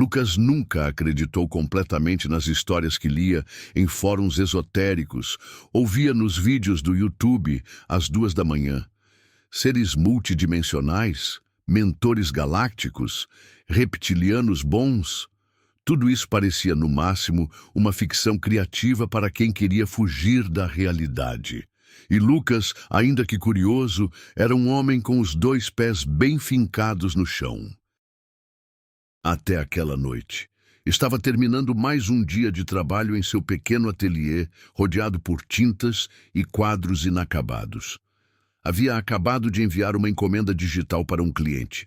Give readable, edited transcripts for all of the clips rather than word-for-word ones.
Lucas nunca acreditou completamente nas histórias que lia em fóruns esotéricos ou via nos vídeos do YouTube às 2 da manhã. Seres multidimensionais, mentores galácticos, reptilianos bons. Tudo isso parecia, no máximo, uma ficção criativa para quem queria fugir da realidade. E Lucas, ainda que curioso, era um homem com os 2 pés bem fincados no chão. Até aquela noite. Estava terminando mais um dia de trabalho em seu pequeno ateliê, rodeado por tintas e quadros inacabados. Havia acabado de enviar uma encomenda digital para um cliente.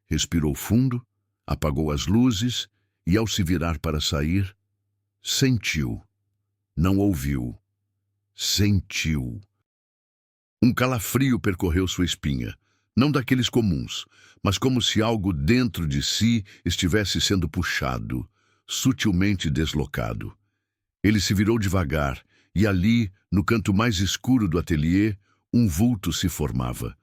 Respirou fundo, apagou as luzes e, ao se virar para sair, sentiu. Não ouviu. Sentiu. Um calafrio percorreu sua espinha, não daqueles comuns, mas como se algo dentro de si estivesse sendo puxado, sutilmente deslocado. Ele se virou devagar e ali, no canto mais escuro do ateliê, um vulto se formava.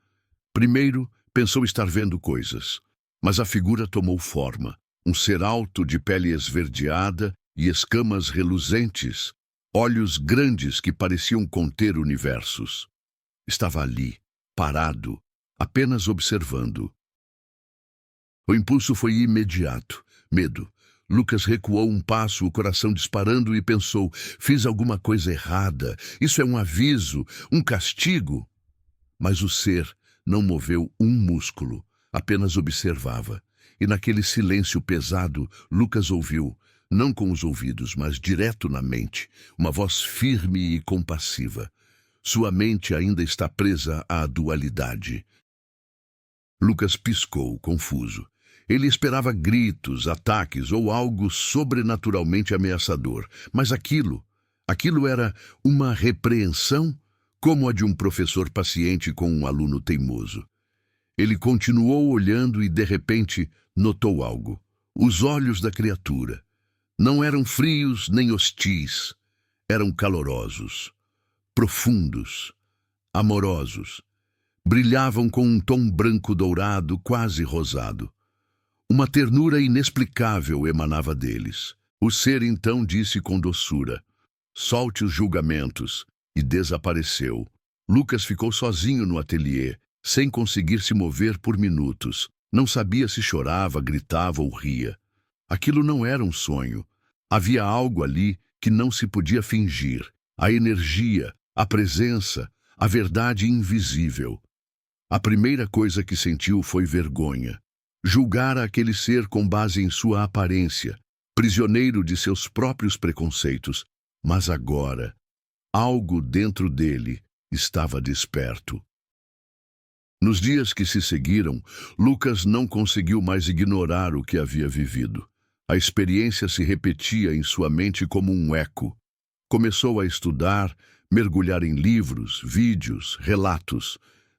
Primeiro, pensou estar vendo coisas, mas a figura tomou forma. Um ser alto de pele esverdeada e escamas reluzentes, olhos grandes que pareciam conter universos. Estava ali, parado, apenas observando. O impulso foi imediato. Medo. Lucas recuou um passo, o coração disparando, e pensou: fiz alguma coisa errada. Isso é um aviso, um castigo. Mas o ser não moveu um músculo, apenas observava. E naquele silêncio pesado, Lucas ouviu, não com os ouvidos, mas direto na mente, uma voz firme e compassiva. Sua mente ainda está presa à dualidade. Lucas piscou, confuso. Ele esperava gritos, ataques ou algo sobrenaturalmente ameaçador. Mas aquilo era uma repreensão, como a de um professor paciente com um aluno teimoso. Ele continuou olhando e, de repente, notou algo. Os olhos da criatura. Não eram frios nem hostis. Eram calorosos, profundos, amorosos. Brilhavam com um tom branco-dourado, quase rosado. Uma ternura inexplicável emanava deles. O ser então disse com doçura: solte os julgamentos, e desapareceu. Lucas ficou sozinho no ateliê, sem conseguir se mover por minutos. Não sabia se chorava, gritava ou ria. Aquilo não era um sonho. Havia algo ali que não se podia fingir. A energia, a presença, a verdade invisível. A primeira coisa que sentiu foi vergonha. Julgara aquele ser com base em sua aparência, prisioneiro de seus próprios preconceitos. Mas agora, algo dentro dele estava desperto. Nos dias que se seguiram, Lucas não conseguiu mais ignorar o que havia vivido. A experiência se repetia em sua mente como um eco. Começou a estudar, mergulhar em livros, vídeos, relatos.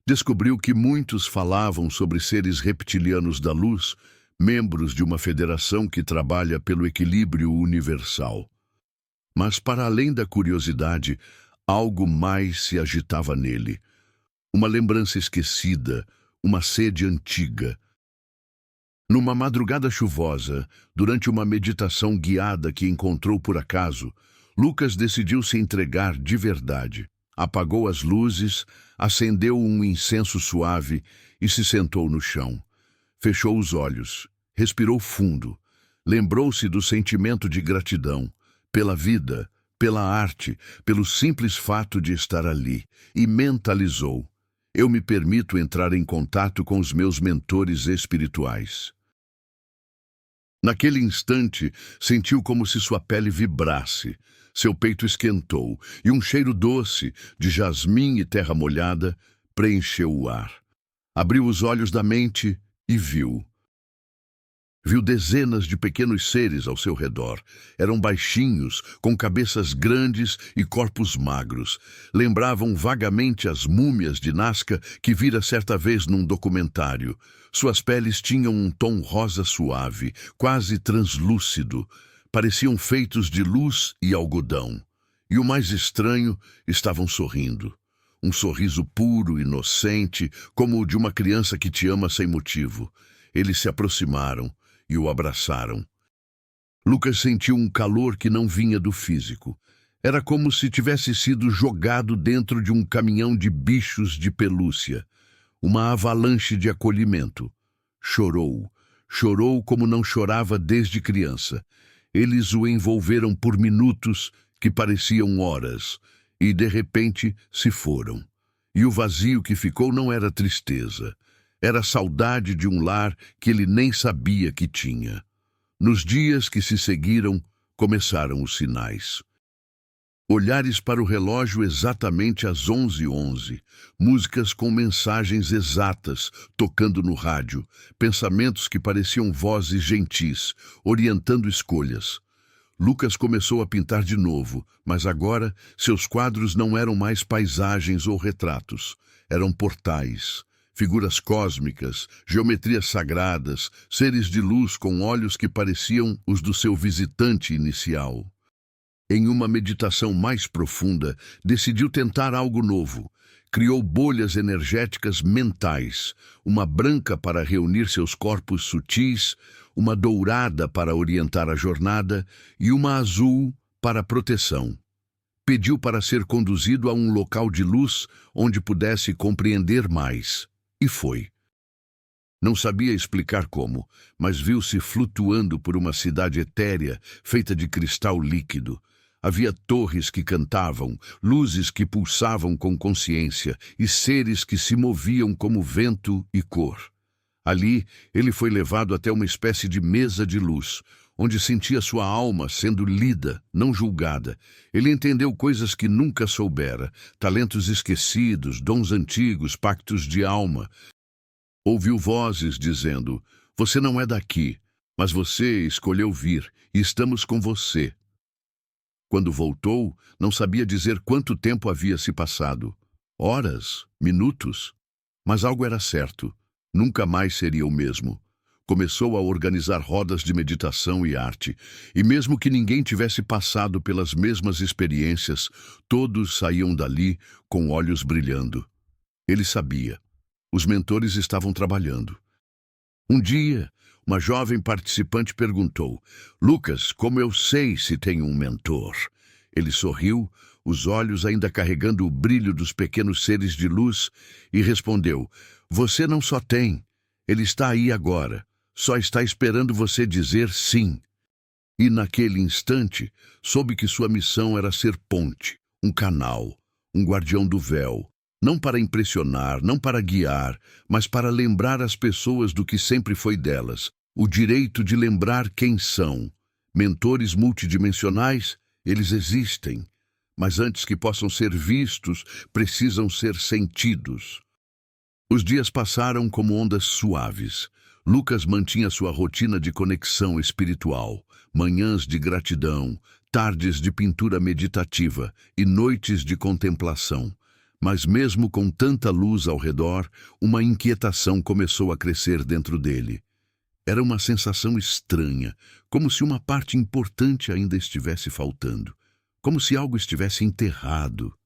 Descobriu que muitos falavam sobre seres reptilianos da luz, membros de uma federação que trabalha pelo equilíbrio universal. Mas, para além da curiosidade, algo mais se agitava nele. Uma lembrança esquecida, uma sede antiga. Numa madrugada chuvosa, durante uma meditação guiada que encontrou por acaso, Lucas decidiu se entregar de verdade. Apagou as luzes, acendeu um incenso suave e se sentou no chão. Fechou os olhos, respirou fundo, lembrou-se do sentimento de gratidão, pela vida, pela arte, pelo simples fato de estar ali, e mentalizou: eu me permito entrar em contato com os meus mentores espirituais. Naquele instante, sentiu como se sua pele vibrasse. Seu peito esquentou e um cheiro doce, de jasmim e terra molhada, preencheu o ar. Abriu os olhos da mente e viu. Viu dezenas de pequenos seres ao seu redor. Eram baixinhos, com cabeças grandes e corpos magros. Lembravam vagamente as múmias de Nazca que vira certa vez num documentário. Suas peles tinham um tom rosa suave, quase translúcido. Pareciam feitos de luz e algodão. E o mais estranho, estavam sorrindo. Um sorriso puro, inocente, como o de uma criança que te ama sem motivo. Eles se aproximaram e o abraçaram. Lucas sentiu um calor que não vinha do físico. Era como se tivesse sido jogado dentro de um caminhão de bichos de pelúcia. Uma avalanche de acolhimento. Chorou. Chorou como não chorava desde criança. Eles o envolveram por minutos que pareciam horas, e de repente se foram. E o vazio que ficou não era tristeza. Era saudade de um lar que ele nem sabia que tinha. Nos dias que se seguiram, começaram os sinais. Olhares para o relógio exatamente às 11h11, músicas com mensagens exatas tocando no rádio, pensamentos que pareciam vozes gentis, orientando escolhas. Lucas começou a pintar de novo, mas agora seus quadros não eram mais paisagens ou retratos, eram portais. Figuras cósmicas, geometrias sagradas, seres de luz com olhos que pareciam os do seu visitante inicial. Em uma meditação mais profunda, decidiu tentar algo novo. Criou bolhas energéticas mentais, uma branca para reunir seus corpos sutis, uma dourada para orientar a jornada e uma azul para proteção. Pediu para ser conduzido a um local de luz onde pudesse compreender mais. E foi. Não sabia explicar como, mas viu-se flutuando por uma cidade etérea feita de cristal líquido. Havia torres que cantavam, luzes que pulsavam com consciência e seres que se moviam como vento e cor. Ali, ele foi levado até uma espécie de mesa de luz, onde sentia sua alma sendo lida, não julgada. Ele entendeu coisas que nunca soubera, talentos esquecidos, dons antigos, pactos de alma. Ouviu vozes dizendo: "Você não é daqui, mas você escolheu vir, e estamos com você." Quando voltou, não sabia dizer quanto tempo havia se passado. Horas? Minutos? Mas algo era certo. Nunca mais seria o mesmo. Começou a organizar rodas de meditação e arte, e mesmo que ninguém tivesse passado pelas mesmas experiências, todos saíam dali com olhos brilhando. Ele sabia. Os mentores estavam trabalhando. Um dia, uma jovem participante perguntou: "Lucas, como eu sei se tenho um mentor?" Ele sorriu, os olhos ainda carregando o brilho dos pequenos seres de luz, e respondeu: "Você não só tem, ele está aí agora. Só está esperando você dizer sim." E naquele instante, soube que sua missão era ser ponte, um canal, um guardião do véu. Não para impressionar, não para guiar, mas para lembrar as pessoas do que sempre foi delas, o direito de lembrar quem são. Mentores multidimensionais, eles existem, mas antes que possam ser vistos, precisam ser sentidos. Os dias passaram como ondas suaves. Lucas mantinha sua rotina de conexão espiritual, manhãs de gratidão, tardes de pintura meditativa e noites de contemplação. Mas mesmo com tanta luz ao redor, uma inquietação começou a crescer dentro dele. Era uma sensação estranha, como se uma parte importante ainda estivesse faltando, como se algo estivesse enterrado,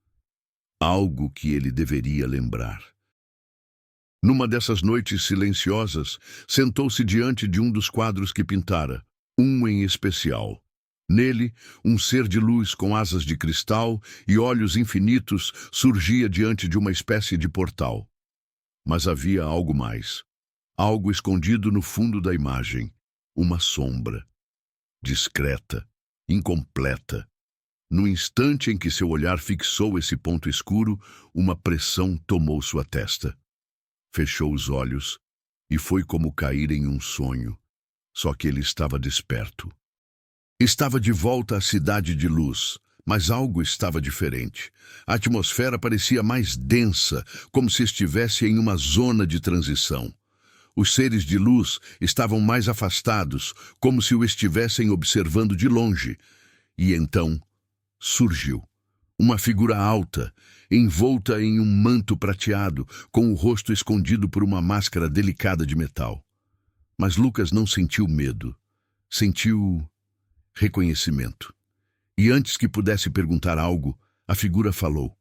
algo que ele deveria lembrar. Numa dessas noites silenciosas, sentou-se diante de um dos quadros que pintara, um em especial. Nele, um ser de luz com asas de cristal e olhos infinitos surgia diante de uma espécie de portal. Mas havia algo mais. Algo escondido no fundo da imagem. Uma sombra. Discreta. Incompleta. No instante em que seu olhar fixou esse ponto escuro, uma pressão tomou sua testa. Fechou os olhos e foi como cair em um sonho. Só que ele estava desperto. Estava de volta à cidade de luz, mas algo estava diferente. A atmosfera parecia mais densa, como se estivesse em uma zona de transição. Os seres de luz estavam mais afastados, como se o estivessem observando de longe. E então surgiu uma figura alta, envolta em um manto prateado, com o rosto escondido por uma máscara delicada de metal. Mas Lucas não sentiu medo. Sentiu reconhecimento. E antes que pudesse perguntar algo, a figura falou.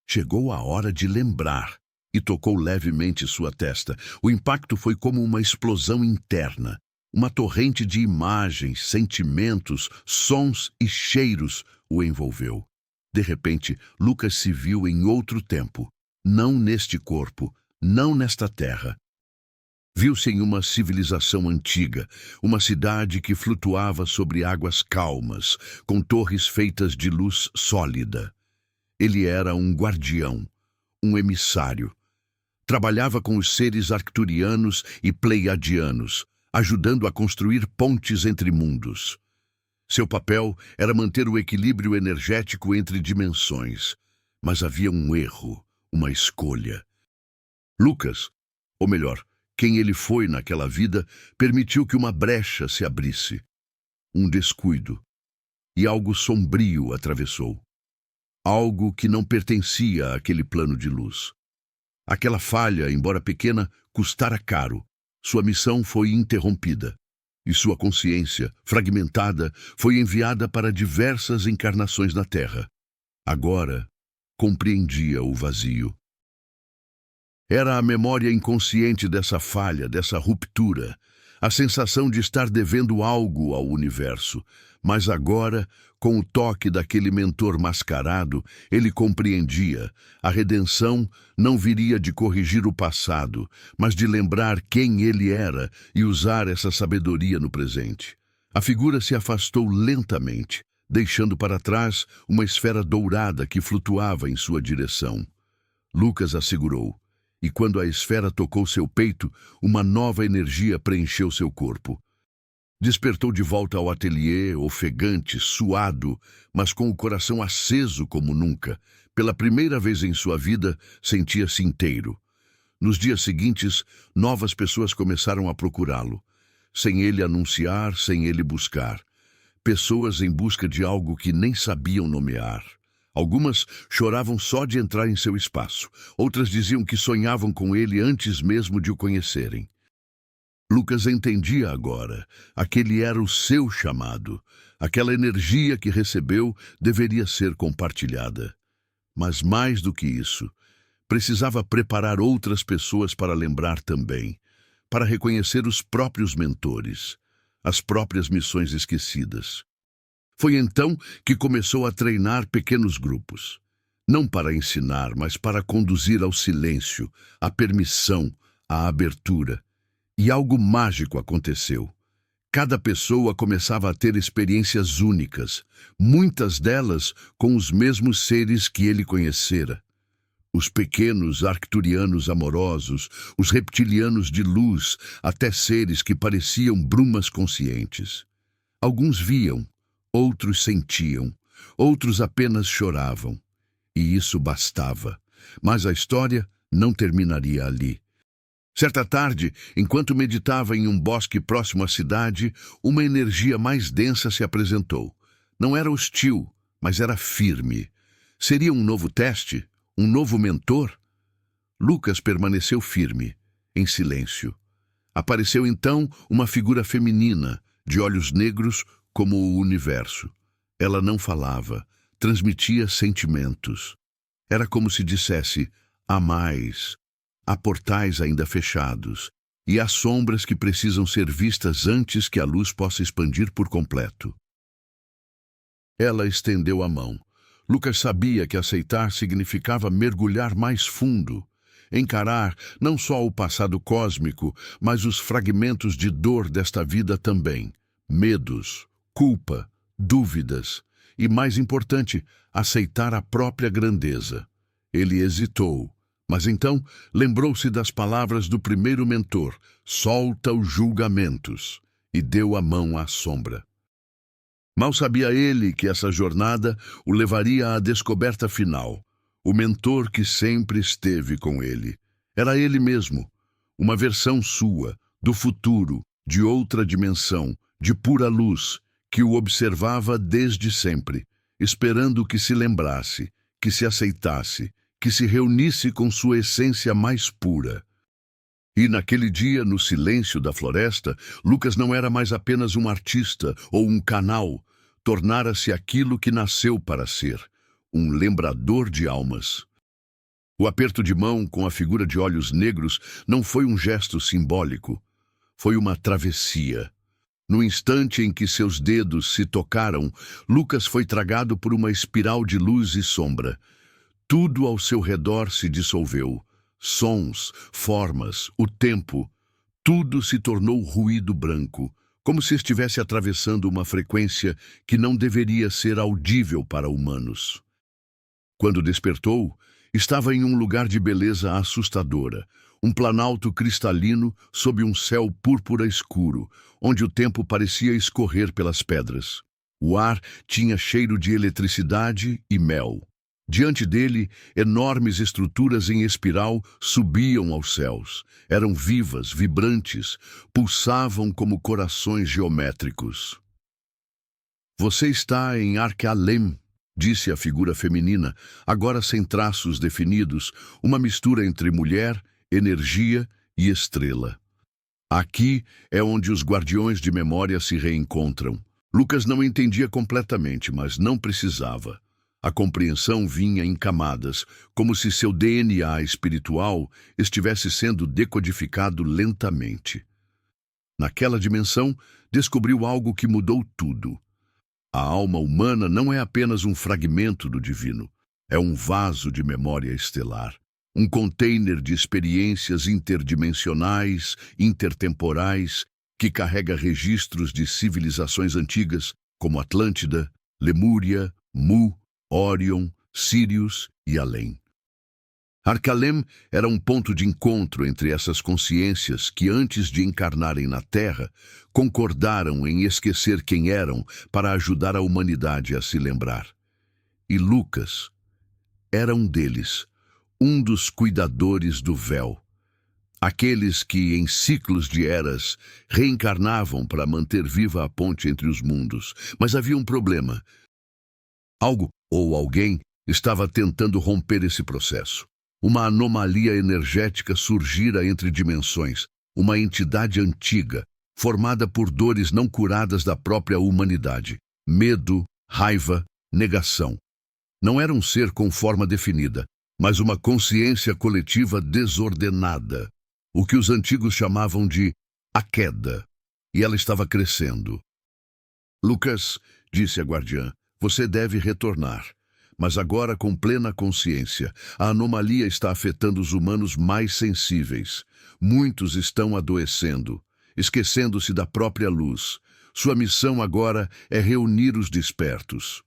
Chegou a hora de lembrar, e tocou levemente sua testa. O impacto foi como uma explosão interna. Uma torrente de imagens, sentimentos, sons e cheiros o envolveu. De repente, Lucas se viu em outro tempo, não neste corpo, não nesta terra. Viu-se em uma civilização antiga, uma cidade que flutuava sobre águas calmas, com torres feitas de luz sólida. Ele era um guardião, um emissário. Trabalhava com os seres arcturianos e pleiadianos, ajudando a construir pontes entre mundos. Seu papel era manter o equilíbrio energético entre dimensões, mas havia um erro, uma escolha. Lucas, ou melhor, quem ele foi naquela vida, permitiu que uma brecha se abrisse. Um descuido. E algo sombrio atravessou. Algo que não pertencia àquele plano de luz. Aquela falha, embora pequena, custara caro. Sua missão foi interrompida. E sua consciência, fragmentada, foi enviada para diversas encarnações na Terra. Agora, compreendia o vazio. Era a memória inconsciente dessa falha, dessa ruptura, a sensação de estar devendo algo ao universo. Mas agora, com o toque daquele mentor mascarado, ele compreendia. A redenção não viria de corrigir o passado, mas de lembrar quem ele era e usar essa sabedoria no presente. A figura se afastou lentamente, deixando para trás uma esfera dourada que flutuava em sua direção. Lucas a segurou. E quando a esfera tocou seu peito, uma nova energia preencheu seu corpo. Despertou de volta ao ateliê, ofegante, suado, mas com o coração aceso como nunca. Pela primeira vez em sua vida, sentia-se inteiro. Nos dias seguintes, novas pessoas começaram a procurá-lo. Sem ele anunciar, sem ele buscar. Pessoas em busca de algo que nem sabiam nomear. Algumas choravam só de entrar em seu espaço. Outras diziam que sonhavam com ele antes mesmo de o conhecerem. Lucas entendia agora. Aquele era o seu chamado. Aquela energia que recebeu deveria ser compartilhada. Mas mais do que isso, precisava preparar outras pessoas para lembrar também, para reconhecer os próprios mentores, as próprias missões esquecidas. Foi então que começou a treinar pequenos grupos. Não para ensinar, mas para conduzir ao silêncio, à permissão, à abertura. E algo mágico aconteceu. Cada pessoa começava a ter experiências únicas, muitas delas com os mesmos seres que ele conhecera. Os pequenos arcturianos amorosos, os reptilianos de luz, até seres que pareciam brumas conscientes. Alguns viam, outros sentiam, outros apenas choravam. E isso bastava. Mas a história não terminaria ali. Certa tarde, enquanto meditava em um bosque próximo à cidade, uma energia mais densa se apresentou. Não era hostil, mas era firme. Seria um novo teste? Um novo mentor? Lucas permaneceu firme, em silêncio. Apareceu então uma figura feminina, de olhos negros, como o universo. Ela não falava, transmitia sentimentos. Era como se dissesse: há mais, há portais ainda fechados, e há sombras que precisam ser vistas antes que a luz possa expandir por completo. Ela estendeu a mão. Lucas sabia que aceitar significava mergulhar mais fundo, encarar não só o passado cósmico, mas os fragmentos de dor desta vida também, medos, culpa, dúvidas e, mais importante, aceitar a própria grandeza. Ele hesitou, mas então lembrou-se das palavras do primeiro mentor: solta os julgamentos, e deu a mão à sombra. Mal sabia ele que essa jornada o levaria à descoberta final. O mentor que sempre esteve com ele. Era ele mesmo, uma versão sua, do futuro, de outra dimensão, de pura luz, que o observava desde sempre, esperando que se lembrasse, que se aceitasse, que se reunisse com sua essência mais pura. E naquele dia, no silêncio da floresta, Lucas não era mais apenas um artista ou um canal, tornara-se aquilo que nasceu para ser, um lembrador de almas. O aperto de mão com a figura de olhos negros não foi um gesto simbólico, foi uma travessia. No instante em que seus dedos se tocaram, Lucas foi tragado por uma espiral de luz e sombra. Tudo ao seu redor se dissolveu. Sons, formas, o tempo, tudo se tornou ruído branco, como se estivesse atravessando uma frequência que não deveria ser audível para humanos. Quando despertou, estava em um lugar de beleza assustadora, um planalto cristalino sob um céu púrpura escuro, onde o tempo parecia escorrer pelas pedras. O ar tinha cheiro de eletricidade e mel. Diante dele, enormes estruturas em espiral subiam aos céus. Eram vivas, vibrantes, pulsavam como corações geométricos. Você está em Arque-Alem, disse a figura feminina, agora sem traços definidos, uma mistura entre mulher, energia e estrela. Aqui é onde os guardiões de memória se reencontram. Lucas não entendia completamente, mas não precisava. A compreensão vinha em camadas, como se seu DNA espiritual estivesse sendo decodificado lentamente. Naquela dimensão, descobriu algo que mudou tudo. A alma humana não é apenas um fragmento do divino, é um vaso de memória estelar, um container de experiências interdimensionais, intertemporais, que carrega registros de civilizações antigas como Atlântida, Lemúria, Mu, Órion, Sírius e além. Arque-Alem era um ponto de encontro entre essas consciências que, antes de encarnarem na Terra, concordaram em esquecer quem eram para ajudar a humanidade a se lembrar. E Lucas era um deles, um dos cuidadores do véu. Aqueles que, em ciclos de eras, reencarnavam para manter viva a ponte entre os mundos. Mas havia um problema. Algo ou alguém estava tentando romper esse processo. Uma anomalia energética surgira entre dimensões, uma entidade antiga, formada por dores não curadas da própria humanidade. Medo, raiva, negação. Não era um ser com forma definida, mas uma consciência coletiva desordenada, o que os antigos chamavam de a queda, e ela estava crescendo. Lucas, disse a guardiã, você deve retornar. Mas agora com plena consciência, a anomalia está afetando os humanos mais sensíveis. Muitos estão adoecendo, esquecendo-se da própria luz. Sua missão agora é reunir os despertos.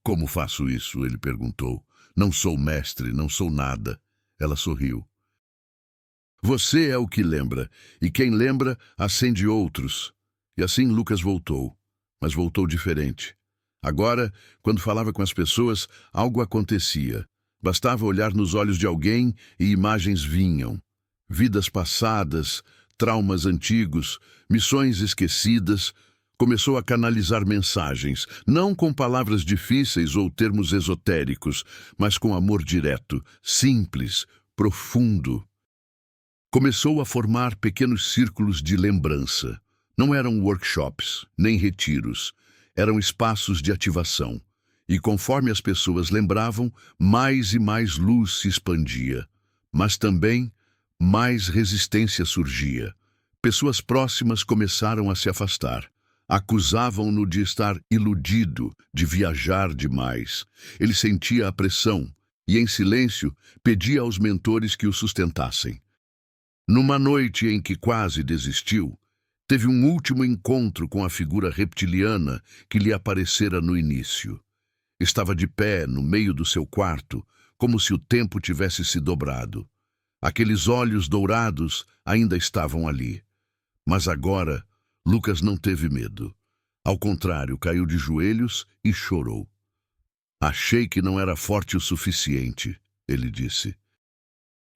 Como faço isso? Ele perguntou. Não sou mestre, não sou nada. Ela sorriu. Você é o que lembra, e quem lembra acende outros. E assim Lucas voltou, mas voltou diferente. Agora, quando falava com as pessoas, algo acontecia. Bastava olhar nos olhos de alguém e imagens vinham. Vidas passadas, traumas antigos, missões esquecidas. Começou a canalizar mensagens, não com palavras difíceis ou termos esotéricos, mas com amor direto, simples, profundo. Começou a formar pequenos círculos de lembrança. Não eram workshops, nem retiros. Eram espaços de ativação, e conforme as pessoas lembravam, mais e mais luz se expandia, mas também mais resistência surgia. Pessoas próximas começaram a se afastar. Acusavam-no de estar iludido, de viajar demais. Ele sentia a pressão e, em silêncio, pedia aos mentores que o sustentassem. Numa noite em que quase desistiu, teve um último encontro com a figura reptiliana que lhe aparecera no início. Estava de pé no meio do seu quarto, como se o tempo tivesse se dobrado. Aqueles olhos dourados ainda estavam ali. Mas agora, Lucas não teve medo. Ao contrário, caiu de joelhos e chorou. Achei que não era forte o suficiente, ele disse.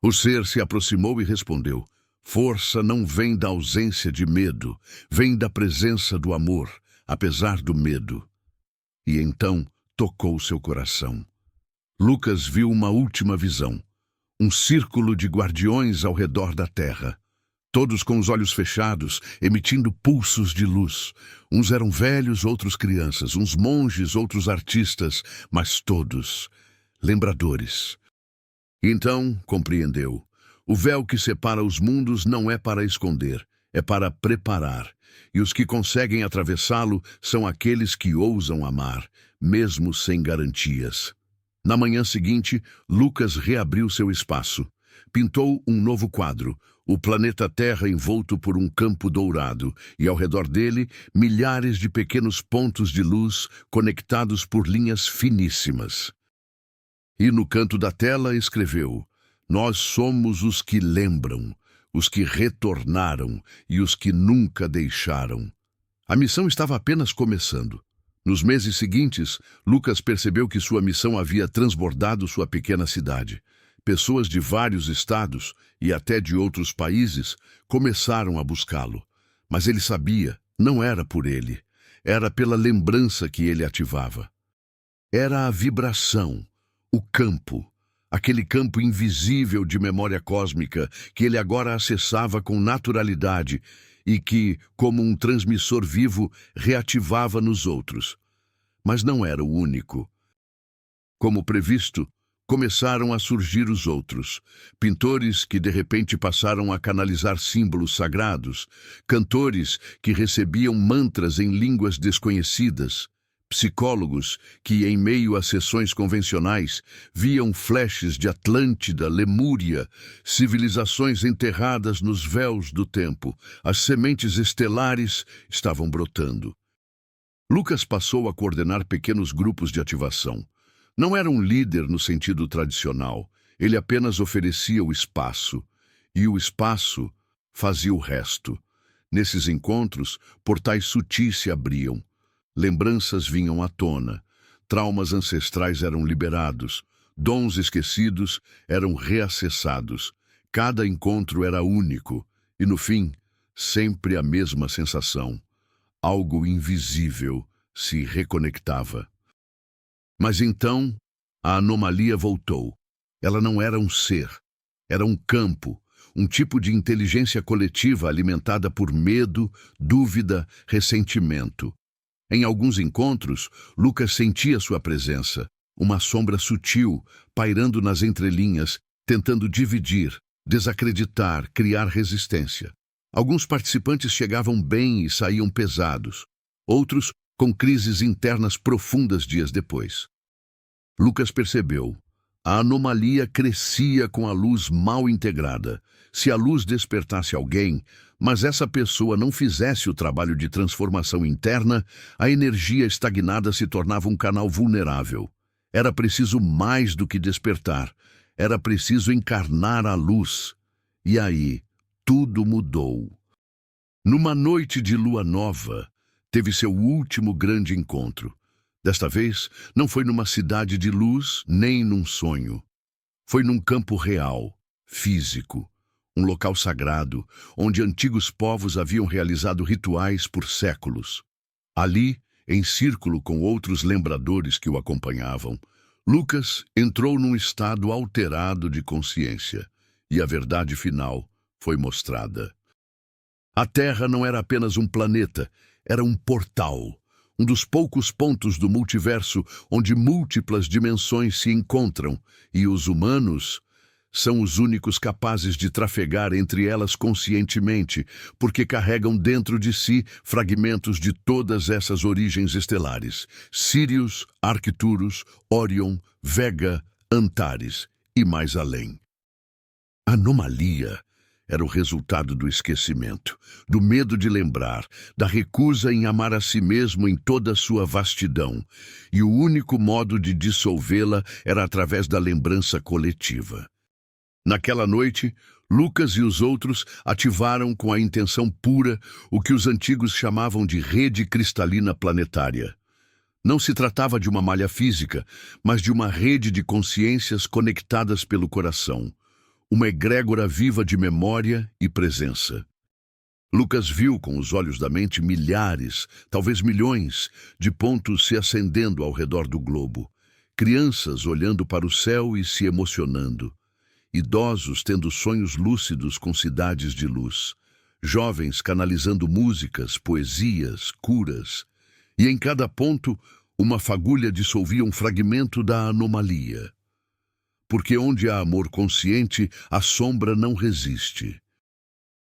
O ser se aproximou e respondeu. Força não vem da ausência de medo, vem da presença do amor, apesar do medo. E então tocou seu coração. Lucas viu uma última visão, um círculo de guardiões ao redor da terra, todos com os olhos fechados, emitindo pulsos de luz. Uns eram velhos, outros crianças, uns monges, outros artistas, mas todos lembradores. Então compreendeu. O véu que separa os mundos não é para esconder, é para preparar. e os que conseguem atravessá-lo são aqueles que ousam amar, mesmo sem garantias. Na manhã seguinte, Lucas reabriu seu espaço. Pintou um novo quadro, o planeta Terra envolto por um campo dourado, e ao redor dele, milhares de pequenos pontos de luz conectados por linhas finíssimas. E no canto da tela escreveu: "Nós somos os que lembram, os que retornaram e os que nunca deixaram." A missão estava apenas começando. Nos meses seguintes, Lucas percebeu que sua missão havia transbordado sua pequena cidade. Pessoas de vários estados e até de outros países começaram a buscá-lo. Mas ele sabia, não era por ele. Era pela lembrança que ele ativava. Era a vibração, o campo, aquele campo invisível de memória cósmica que ele agora acessava com naturalidade e que, como um transmissor vivo, reativava nos outros. Mas não era o único. Como previsto, começaram a surgir os outros, pintores que de repente passaram a canalizar símbolos sagrados, cantores que recebiam mantras em línguas desconhecidas, psicólogos que, em meio a sessões convencionais, viam flashes de Atlântida, Lemúria, civilizações enterradas nos véus do tempo. As sementes estelares estavam brotando. Lucas passou a coordenar pequenos grupos de ativação. Não era um líder no sentido tradicional, ele apenas oferecia o espaço, e o espaço fazia o resto. Nesses encontros, portais sutis se abriam, lembranças vinham à tona, traumas ancestrais eram liberados, dons esquecidos eram reacessados. Cada encontro era único, e no fim, sempre a mesma sensação. Algo invisível se reconectava. Mas então, a anomalia voltou. Ela não era um ser, era um campo, um tipo de inteligência coletiva alimentada por medo, dúvida, ressentimento. Em alguns encontros, Lucas sentia sua presença, uma sombra sutil, pairando nas entrelinhas, tentando dividir, desacreditar, criar resistência. Alguns participantes chegavam bem e saíam pesados, outros com crises internas profundas dias depois. Lucas percebeu. A anomalia crescia com a luz mal integrada. Se a luz despertasse alguém, mas essa pessoa não fizesse o trabalho de transformação interna, a energia estagnada se tornava um canal vulnerável. Era preciso mais do que despertar. Era preciso encarnar a luz. E aí, tudo mudou. Numa noite de lua nova, teve seu último grande encontro. Desta vez, não foi numa cidade de luz, nem num sonho. Foi num campo real, físico, um local sagrado, onde antigos povos haviam realizado rituais por séculos. Ali, em círculo com outros lembradores que o acompanhavam, Lucas entrou num estado alterado de consciência, e a verdade final foi mostrada. A Terra não era apenas um planeta, era um portal. Um dos poucos pontos do multiverso onde múltiplas dimensões se encontram, e os humanos são os únicos capazes de trafegar entre elas conscientemente, porque carregam dentro de si fragmentos de todas essas origens estelares: Sirius, Arcturus, Órion, Vega, Antares e mais além. Anomalia era o resultado do esquecimento, do medo de lembrar, da recusa em amar a si mesmo em toda a sua vastidão, e o único modo de dissolvê-la era através da lembrança coletiva. Naquela noite, Lucas e os outros ativaram com a intenção pura o que os antigos chamavam de rede cristalina planetária. Não se tratava de uma malha física, mas de uma rede de consciências conectadas pelo coração. Uma egrégora viva de memória e presença. Lucas viu com os olhos da mente milhares, talvez milhões, de pontos se acendendo ao redor do globo. Crianças olhando para o céu e se emocionando. Idosos tendo sonhos lúcidos com cidades de luz. Jovens canalizando músicas, poesias, curas. E em cada ponto, uma fagulha dissolvia um fragmento da anomalia. Porque onde há amor consciente, a sombra não resiste.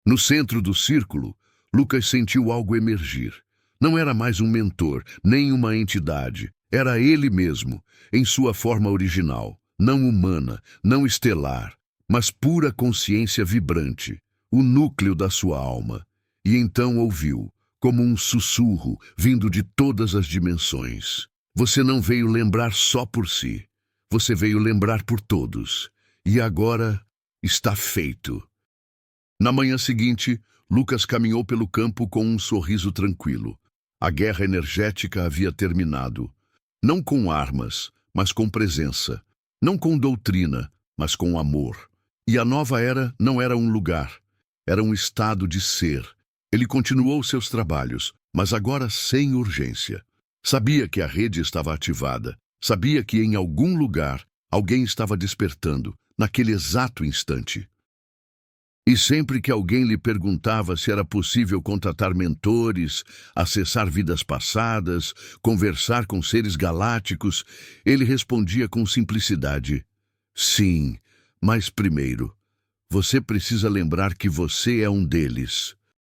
No centro do círculo, Lucas sentiu algo emergir. Não era mais um mentor, nem uma entidade. Era ele mesmo, em sua forma original, não humana, não estelar, mas pura consciência vibrante, o núcleo da sua alma. E então ouviu, como um sussurro vindo de todas as dimensões: você não veio lembrar só por si. Você veio lembrar por todos. E agora está feito. Na manhã seguinte, Lucas caminhou pelo campo com um sorriso tranquilo. A guerra energética havia terminado. Não com armas, mas com presença. Não com doutrina, mas com amor. E a nova era não era um lugar. Era um estado de ser. Ele continuou seus trabalhos, mas agora sem urgência. Sabia que a rede estava ativada. Sabia que em algum lugar alguém estava despertando, naquele exato instante. E sempre que alguém lhe perguntava se era possível contratar mentores, acessar vidas passadas, conversar com seres galácticos, ele respondia com simplicidade: sim, mas primeiro, você precisa lembrar que você é um deles.